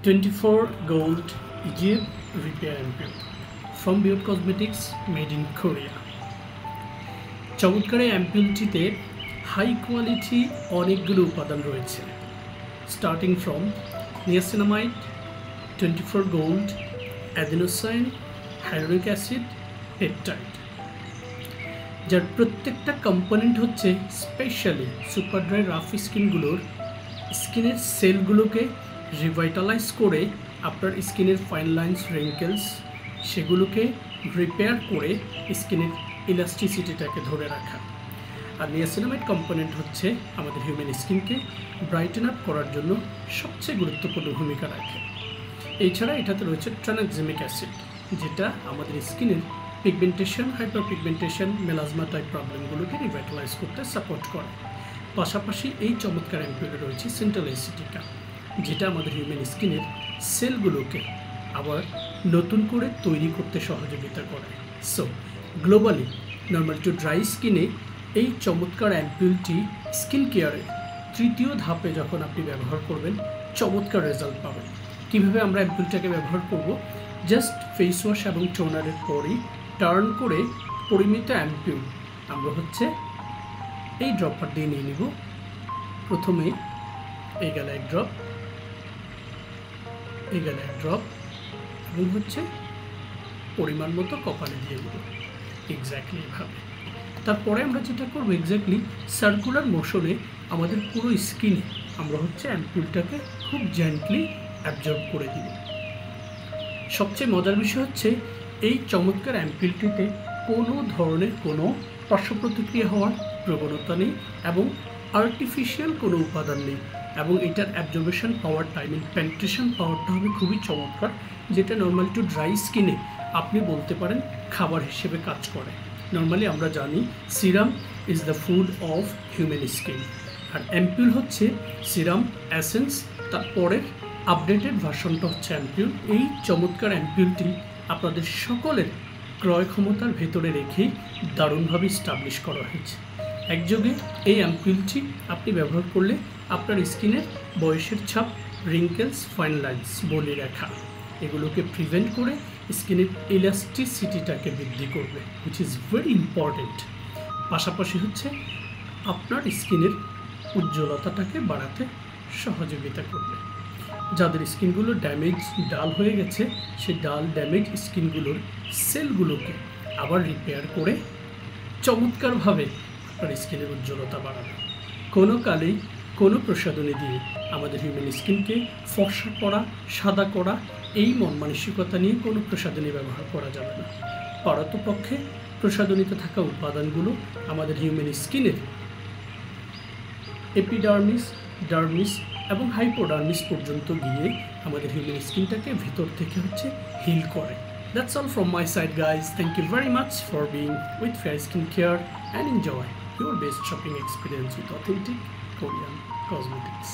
24 Gold Egypt Repair Ampoule from Beauty Cosmetics made in Korea. চমৎকার এই অ্যাম্পুলটিতে high quality অনেকগুলো উপাদান রয়েছে, starting from niacinamide, 24 gold, adenosine, হাইলোরিক acid, peptide, যার প্রত্যেকটা কম্পোনেন্ট হচ্ছে স্পেশালি সুপার ড্রাই রাফ স্কিনগুলোর স্কিনের সেলগুলোকে রিভাইটালাইজ করে আপনার স্কিনের ফাইন লাইন্স, রিঙ্কেলস সেগুলোকে রিপেয়ার করে স্কিনের ইলাস্টিসিটিটাকে ধরে রাখা। আর নিয়াসিনামাইড কম্পোনেন্ট হচ্ছে আমাদের হিউম্যান স্কিনকে ব্রাইটেন আপ করার জন্য সবচেয়ে গুরুত্বপূর্ণ ভূমিকা রাখে। এছাড়া এটাতে রয়েছে ট্রানএক্সামিক অ্যাসিড, যেটা আমাদের স্কিনের pigmentation, hyper pigmentation, melasma type প্রবলেমগুলোকে রিভাইটালাইজ করতে সাপোর্ট করে। পাশাপাশি এই চমৎকার অ্যাম্পুলে রয়েছে সেন্ট্রাল এসিটিকা, যেটা আমাদের হিউম্যান স্কিনের সেলগুলোকে আবার নতুন করে তৈরি করতে সহযোগিতা করে। So globally normal to dry স্কিনে এই চমৎকার অ্যাম্পুলটি স্কিন কেয়ারের তৃতীয় ধাপে যখন আপনি ব্যবহার করবেন চমৎকার রেজাল্ট পাবেন। কীভাবে আমরা অ্যাম্পুলটাকে ব্যবহার করব? জাস্ট ফেস ওয়াশ এবং টোনারের পরই টার্ন করে পরিমিত অ্যাম্পুল আমরা এই ড্রপার দিয়ে নিয়ে নিব। প্রথমে এই গেলে এক ড্রপ, এই গেলে এক ড্রপ, এবং পরিমাণ মতো কপালে দিয়ে দেবো এক্স্যাক্টলি এভাবে। তারপরে আমরা যেটা করবো এক্স্যাক্টলি সার্কুলার মোশনে আমাদের পুরো স্কিনে আমরা অ্যাম্পুলটাকে খুব জেন্টলি অ্যাবজর্ব করে দিব। সবচেয়ে মজার বিষয় এই চমৎকার অ্যাম্পুলটিতে কোনো ধরনের কোনো পার্শ্ব প্রতিক্রিয়া হওয়ার প্রবণতা নেই এবং আর্টিফিশিয়াল কোনো উপাদান নেই, এবং এটার অ্যাবজর্বেশন পাওয়ার টাইম, পেনিট্রেশন পাওয়ারটা হবে খুবই চমৎকার, যেটা নর্মালি টু ড্রাই স্কিনে আপনি বলতে পারেন খাবার হিসেবে কাজ করে। নর্মালি আমরা জানি serum is the food of human skin, আর অ্যাম্পুল সিরাম অ্যাসেন্স, তারপরের আপডেটেড ভার্সনটা অ্যাম্পুল। এই চমৎকার অ্যাম্পুলটি আপনাদের সকলের ক্রয় ক্ষমতার ভেতরে রেখেই দারুণভাবে স্টাবলিশ করা হয়েছে। একযোগে এই অ্যাম্পুলটি আপনি ব্যবহার করলে আপনার স্কিনের বয়সের ছাপ, রিঙ্কেলস, ফাইন লাইন্স, বলি রেখা এগুলোকে প্রিভেন্ট করে স্কিনের ইলাস্টিসিটিটাকে বৃদ্ধি করবে, হুইচ ইজ ভেরি ইম্পর্টেন্ট। পাশাপাশি আপনার স্কিনের উজ্জ্বলতাটাকে বাড়াতে সহযোগিতা করবে। যাদের স্কিনগুলো ড্যামেজ, ডাল হয়ে গেছে, সেই ডাল ড্যামেজ স্কিনগুলোর সেলগুলোকে আবার রিপেয়ার করে চমৎকারভাবে আপনার স্কিনের উজ্জ্বলতা বাড়াবে। কোনো কালেই কোনো প্রসাধনী দিয়ে আমাদের হিউম্যান স্কিনকে ফর্সা করা, সাদা করা, এই মন মানসিকতা নিয়ে কোনো প্রসাধনী ব্যবহার করা যাবে না। পারতপক্ষে প্রসাধনীতে থাকা উপাদানগুলো আমাদের হিউম্যান স্কিনের এপিডার্মিস, ডার্মিস এবং হাইপোডার্মিস পর্যন্ত গিয়ে আমাদের হিউম্যান স্কিনটাকে ভিতর থেকে হিল করে। That's all from my side, guys. Thank you very much for being with Fair Skin Care and enjoy your best shopping experience with authentic Korean cosmetics.